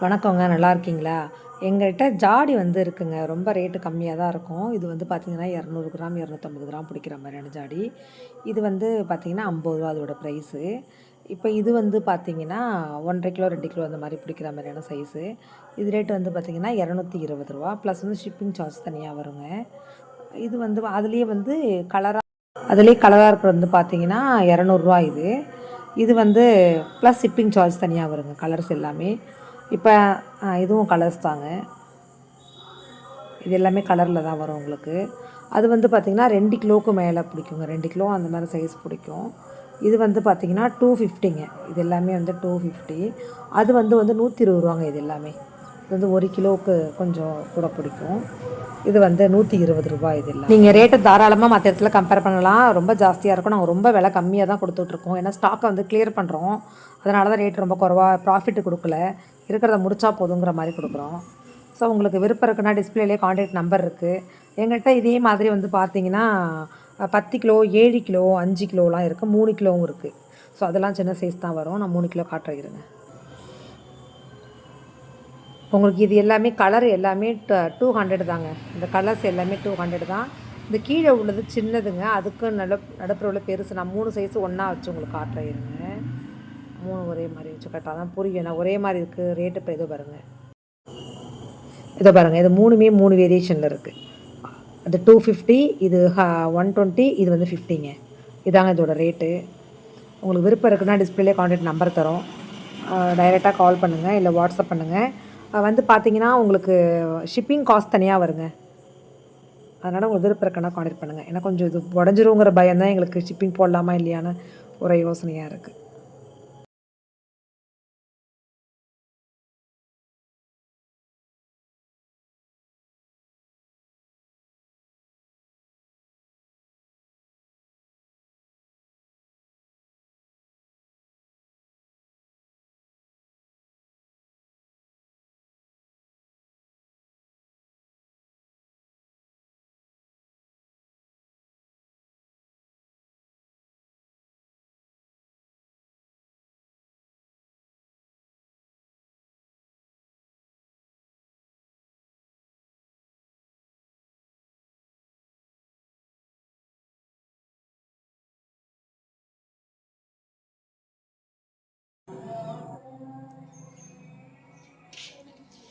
வணக்கங்க. நல்லா இருக்கீங்களா? எங்கள்ட்ட ஜாடி இருக்குங்க. ரொம்ப ரேட்டு கம்மியா தான் இருக்கும். இது பார்த்தீங்கன்னா, 200 கிராம், 250 கிராம் பிடிக்கிற மாதிரியான ஜாடி. இது பார்த்தீங்கன்னா, ரூ. 50 அதோட ப்ரைஸு. இப்ப இது பார்த்தீங்கன்னா, 1 1/2 கிலோ, 2 கிலோ அந்த மாரி பிடிக்கிற மாதிரியான சைஸு. இது ரேட் பார்த்தீங்கன்னா, ரூ. 220 ப்ளஸ் ஷிப்பிங் சார்ஜ் தனியா வருங்க. இது அதிலேயே அதிலேயே கலரா இருக்கிறது பார்த்தீங்கன்னா, ரூ. 200 இது. இது ப்ளஸ் ஷிப்பிங் சார்ஜ் தனியா வருங்க. கலர்ஸ் எல்லாமே. இப்போ இதுவும் கலர்ஸ் தாங்க. இது எல்லாமே கலரில் தான் வரும் உங்களுக்கு. அது பார்த்திங்கன்னா 2 கிலோவுக்கு மேலே பிடிக்குங்க. 2 கிலோ அந்த மாதிரி சைஸ் பிடிக்கும். இது பார்த்திங்கன்னா 250ங்க. இது எல்லாமே 250. அது வந்து 120 இது எல்லாமே. இது 1 கிலோவுக்கு கொஞ்சம் கூட பிடிக்கும். இது ரூ. 120 இது எல்லாம். நீங்கள் ரேட்டை தாராளமாக மற்ற இடத்துல கம்பேர் பண்ணலாம். ரொம்ப ஜாஸ்தியாக இருக்கும். நாங்கள் ரொம்ப விலை கம்மியாக தான் கொடுத்துட்ருக்கோம். ஏன்னா ஸ்டாக்கை கிளியர் பண்ணுறோம். அதனால தான் ரேட் ரொம்ப குறைவாக ப்ராஃபிட்டு கொடுக்கல. இருக்கிறத முடித்தா போதுங்கிற மாதிரி கொடுக்குறோம். ஸோ உங்களுக்கு விருப்பம் இருக்குன்னா டிஸ்பிளேலேயே கான்டாக்ட் நம்பர் இருக்குது. எங்கள்கிட்ட இதே மாதிரி பார்த்தீங்கன்னா 10 கிலோ, 7 கிலோ, 5 கிலோலாம் இருக்குது. 3 கிலோவும் இருக்குது. ஸோ அதெல்லாம் சின்ன சைஸ் தான் வரும். நான் 3 கிலோ காட்டுறேன் இருங்க. உங்களுக்கு இது எல்லாமே கலர் எல்லாமே 200 தாங்க. இந்த கலர்ஸ் எல்லாமே 200 தான். இந்த கீழே உள்ளது சின்னதுங்க. அதுக்கு நடுப்புற உள்ள பெருசு. நான் 3 சைஸு ஒன்றா வச்சு உங்களுக்கு காட்டுறேன் இருங்க. 3 ஒரே மாதிரி வச்சு கரெக்டாக தான் புரியும். ஏன்னா ஒரே மாதிரி இருக்குது. ரேட்டு இப்போ இதோ பாருங்கள். இதோ பாருங்கள். இது 3மே 3 வேரியேஷனில் இருக்குது. அது 250, இது 120, இது 50ங்க. இதாங்க இதோட ரேட்டு. உங்களுக்கு விருப்பம் இருக்குன்னா டிஸ்பிளேலே கான்டாக்ட் நம்பர் தரோம். டைரெக்டாக கால் பண்ணுங்கள், இல்லை வாட்ஸ்அப் பண்ணுங்கள். பார்த்தீங்கன்னா உங்களுக்கு ஷிப்பிங் காஸ்ட் தனியாக வருங்க. அதனால் உங்களுக்கு விருப்பம் இருக்குன்னா கான்டாக்ட் பண்ணுங்கள். ஏன்னா கொஞ்சம் இது உடஞ்சிருங்கிற பயம் தான் எங்களுக்கு ஷிப்பிங் போடலாமா இல்லையான்னு ஒரு யோசனையாக இருக்குது.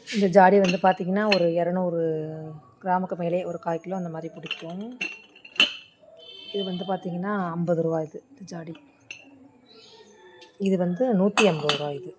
இந்த ஜாடி பார்த்திங்கன்னா ஒரு 200 கிராமுக்கு மேலே ஒரு 1/4 கிலோ அந்த மாதிரி பிடிக்கும். இது பார்த்திங்கன்னா ரூ. 50 இது ஜாடி. இது ரூ. 150 இது.